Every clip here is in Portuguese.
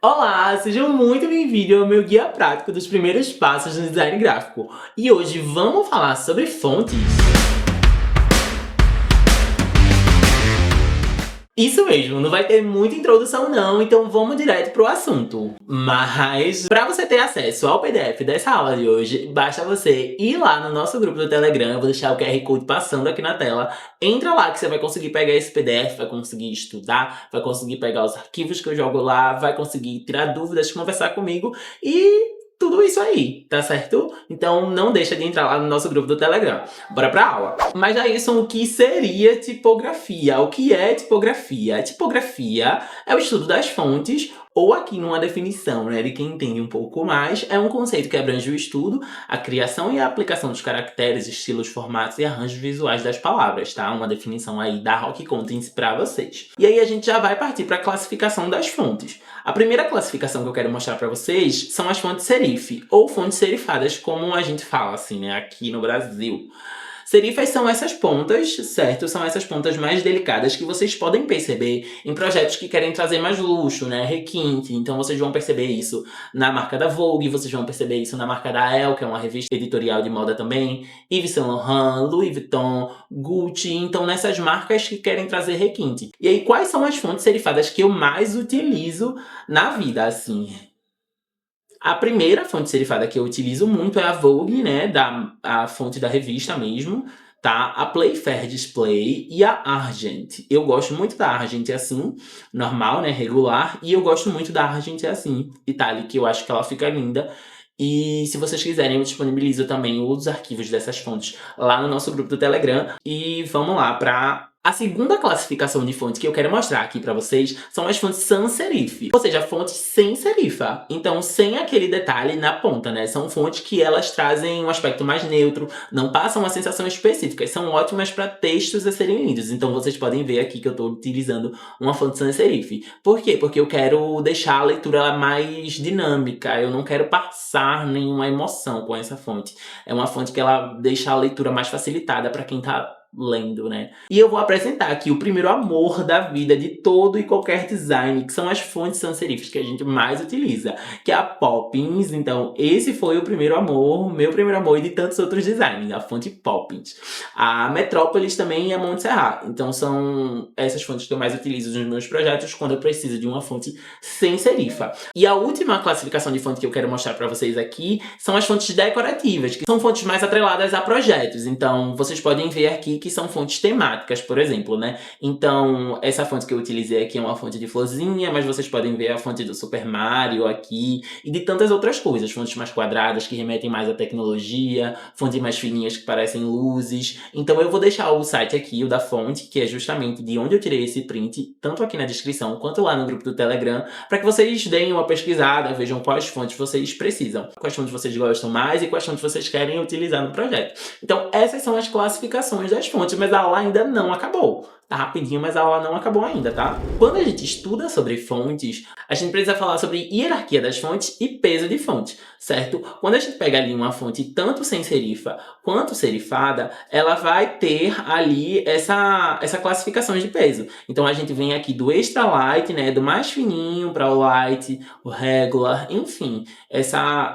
Olá, sejam muito bem-vindos ao meu guia prático dos primeiros passos no design gráfico. E hoje vamos falar sobre fontes. Isso mesmo, não vai ter muita introdução não, então vamos direto pro assunto. Mas, para você ter acesso ao PDF dessa aula de hoje, basta você ir lá no nosso grupo do Telegram, eu vou deixar o QR Code passando aqui na tela. Entra lá que você vai conseguir pegar esse PDF, vai conseguir estudar, vai conseguir pegar os arquivos que eu jogo lá, vai conseguir tirar dúvidas, conversar comigo e tudo isso aí, tá certo? Então não deixa de entrar lá no nosso grupo do Telegram. Bora pra aula! Mas, Jailson, o que seria tipografia? O que é tipografia? Tipografia é o estudo das fontes, ou aqui numa definição, né, de quem entende um pouco mais, é um conceito que abrange o estudo, a criação e a aplicação dos caracteres, estilos, formatos e arranjos visuais das palavras, tá? Uma definição aí da Rock Content para vocês. E aí a gente já vai partir para a classificação das fontes. A primeira classificação que eu quero mostrar para vocês são as fontes serif, ou fontes serifadas, como a gente fala assim, né, aqui no Brasil. Serifas são essas pontas, certo? São essas pontas mais delicadas que vocês podem perceber em projetos que querem trazer mais luxo, né? Requinte. Então vocês vão perceber isso na marca da Vogue, vocês vão perceber isso na marca da Elle, que é uma revista editorial de moda também, Yves Saint Laurent, Louis Vuitton, Gucci. Então nessas marcas que querem trazer requinte. E aí, quais são as fontes serifadas que eu mais utilizo na vida, assim? A primeira fonte serifada que eu utilizo muito é a Vogue, né, a fonte da revista mesmo, tá? A Playfair Display e a Argent. Eu gosto muito da Argent assim, normal, né, regular, e eu gosto muito da Argent assim, Itálica, que eu acho que ela fica linda. E se vocês quiserem, eu disponibilizo também os arquivos dessas fontes lá no nosso grupo do Telegram. E vamos lá para a segunda classificação de fonte que eu quero mostrar aqui para vocês são as fontes sans serif, ou seja, fontes sem serifa. Então, sem aquele detalhe na ponta, né? São fontes que elas trazem um aspecto mais neutro, não passam uma sensação específica, são ótimas para textos a serem lidos. Então, vocês podem ver aqui que eu estou utilizando uma fonte sans serif. Por quê? Porque eu quero deixar a leitura mais dinâmica, eu não quero passar nenhuma emoção com essa fonte. É uma fonte que ela deixa a leitura mais facilitada para quem está lendo, né? E eu vou apresentar aqui o primeiro amor da vida de todo e qualquer design, que são as fontes sans serifs que a gente mais utiliza, que é a Poppins. Então, esse foi o primeiro amor, meu primeiro amor e de tantos outros designs, a fonte Poppins. A Metrópolis também e a Montserrat. Então, são essas fontes que eu mais utilizo nos meus projetos quando eu preciso de uma fonte sem serifa. E a última classificação de fonte que eu quero mostrar para vocês aqui são as fontes decorativas, que são fontes mais atreladas a projetos. Então, vocês podem ver aqui que são fontes temáticas, por exemplo, né? Então, essa fonte que eu utilizei aqui é uma fonte de florzinha, mas vocês podem ver a fonte do Super Mario aqui e de tantas outras coisas. Fontes mais quadradas que remetem mais à tecnologia, fontes mais fininhas que parecem luzes. Então, eu vou deixar o site aqui, o da fonte, que é justamente de onde eu tirei esse print, tanto aqui na descrição quanto lá no grupo do Telegram, para que vocês deem uma pesquisada, vejam quais fontes vocês precisam, quais fontes vocês gostam mais e quais fontes vocês querem utilizar no projeto. Então, essas são as classificações das fontes, mas a aula ainda não acabou. Tá rapidinho, mas a aula não acabou ainda, tá? Quando a gente estuda sobre fontes, a gente precisa falar sobre hierarquia das fontes e peso de fonte, certo? Quando a gente pega ali uma fonte tanto sem serifa quanto serifada, ela vai ter ali essa classificação de peso. Então a gente vem aqui do extra light, né, do mais fininho para o light, o regular, enfim,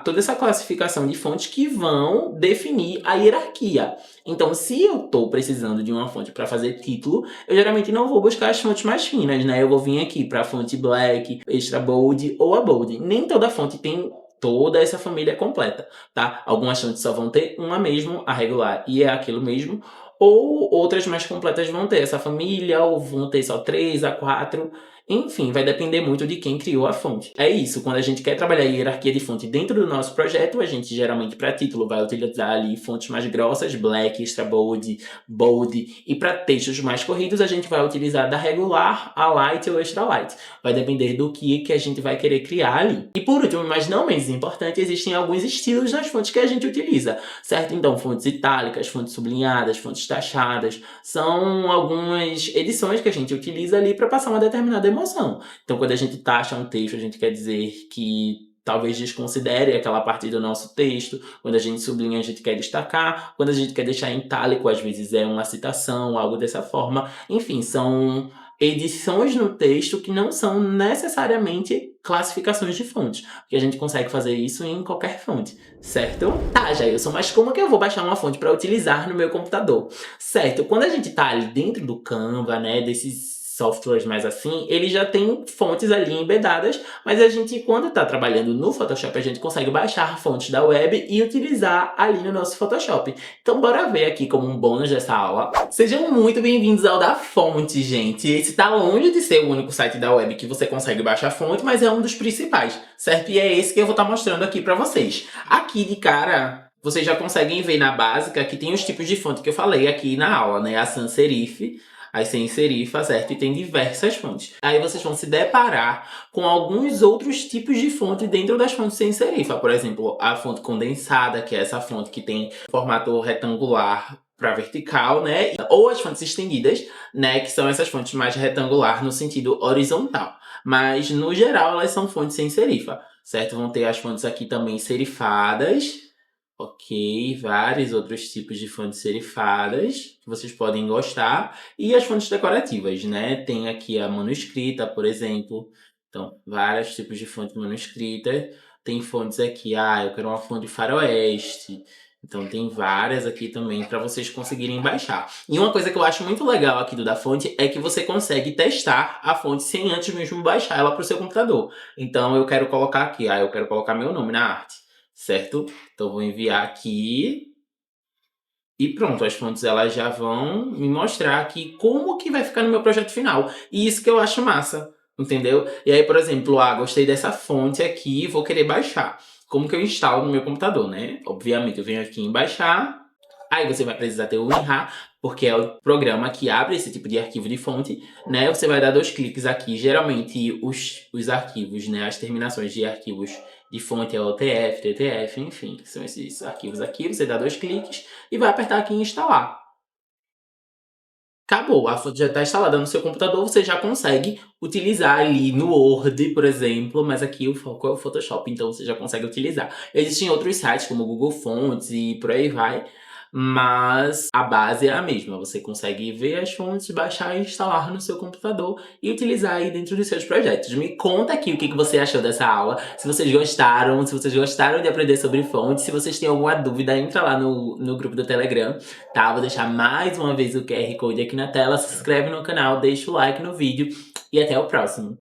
toda essa classificação de fontes que vão definir a hierarquia. Então, se eu estou precisando de uma fonte para fazer título, eu geralmente não vou buscar as fontes mais finas, né? Eu vou vir aqui para a fonte Black, Extra Bold ou a Bold. Nem toda fonte tem toda essa família completa, tá? Algumas fontes só vão ter uma mesmo, a regular, e é aquilo mesmo. Ou outras mais completas vão ter essa família, ou vão ter só 3 a 4. Enfim, vai depender muito de quem criou a fonte. É isso, quando a gente quer trabalhar a hierarquia de fonte dentro do nosso projeto, a gente geralmente para título vai utilizar ali fontes mais grossas, Black, Extra Bold, Bold, e para textos mais corridos a gente vai utilizar da regular, a Light ou Extra Light. Vai depender do que a gente vai querer criar ali. E por último, mas não menos importante, existem alguns estilos nas fontes que a gente utiliza, certo? Então, fontes itálicas, fontes sublinhadas, fontes taxadas, são algumas edições que a gente utiliza ali para passar uma determinada emoção. Então, quando a gente taxa um texto, a gente quer dizer que talvez desconsidere aquela parte do nosso texto. Quando a gente sublinha, a gente quer destacar. Quando a gente quer deixar em itálico, às vezes é uma citação, algo dessa forma. Enfim, são edições no texto que não são necessariamente classificações de fontes, porque a gente consegue fazer isso em qualquer fonte, certo? Tá, Jailson, mas como que eu vou baixar uma fonte para utilizar no meu computador? Certo, quando a gente tá ali dentro do Canva, né, desses softwares mais assim, ele já tem fontes ali embedadas, mas a gente, quando tá trabalhando no Photoshop, a gente consegue baixar fontes da web e utilizar ali no nosso Photoshop. Então bora ver aqui como um bônus dessa aula. Sejam muito bem-vindos ao Da Fonte, gente. Esse tá longe de ser o único site da web que você consegue baixar fonte, mas é um dos principais, certo? E é esse que eu vou estar mostrando aqui pra vocês. Aqui de cara, vocês já conseguem ver na básica que tem os tipos de fonte que eu falei aqui na aula, né? A sans serif, a sem serifa, certo? E tem diversas fontes. Aí vocês vão se deparar com alguns outros tipos de fonte dentro das fontes sem serifa. Por exemplo, a fonte condensada, que é essa fonte que tem formato retangular para vertical, né? Ou as fontes estendidas, né? Que são essas fontes mais retangular no sentido horizontal. Mas, no geral, elas são fontes sem serifa, certo? Vão ter as fontes aqui também serifadas, ok? Vários outros tipos de fontes serifadas que vocês podem gostar. E as fontes decorativas, né? Tem aqui a manuscrita, por exemplo. Então, vários tipos de fonte manuscrita. Tem fontes aqui, eu quero uma fonte faroeste. Então, tem várias aqui também para vocês conseguirem baixar. E uma coisa que eu acho muito legal aqui do Da Fonte é que você consegue testar a fonte sem antes mesmo baixar ela para o seu computador. Então, eu quero colocar aqui, eu quero colocar meu nome na arte, certo? Então, vou enviar aqui. E pronto, as fontes elas já vão me mostrar aqui como que vai ficar no meu projeto final. E isso que eu acho massa, entendeu? E aí, por exemplo, gostei dessa fonte aqui, vou querer baixar. Como que eu instalo no meu computador, né? Obviamente, eu venho aqui em baixar. Aí você vai precisar ter o WinRAR, porque é o programa que abre esse tipo de arquivo de fonte, né? Você vai dar 2 cliques aqui. Geralmente, os arquivos, né? As terminações de arquivos de fonte é OTF, TTF, enfim, são esses arquivos aqui. Você dá 2 cliques e vai apertar aqui em instalar. Acabou, a fonte já está instalada no seu computador, você já consegue utilizar ali no Word, por exemplo, mas aqui o foco é o Photoshop, então você já consegue utilizar. Existem outros sites como o Google Fontes e por aí vai, mas a base é a mesma. Você consegue ver as fontes, baixar e instalar no seu computador e utilizar aí dentro dos seus projetos. Me conta aqui o que você achou dessa aula, se vocês gostaram de aprender sobre fontes, se vocês têm alguma dúvida, entra lá no grupo do Telegram, tá? Vou deixar mais uma vez o QR Code aqui na tela, se inscreve no canal, deixa o like no vídeo e até o próximo.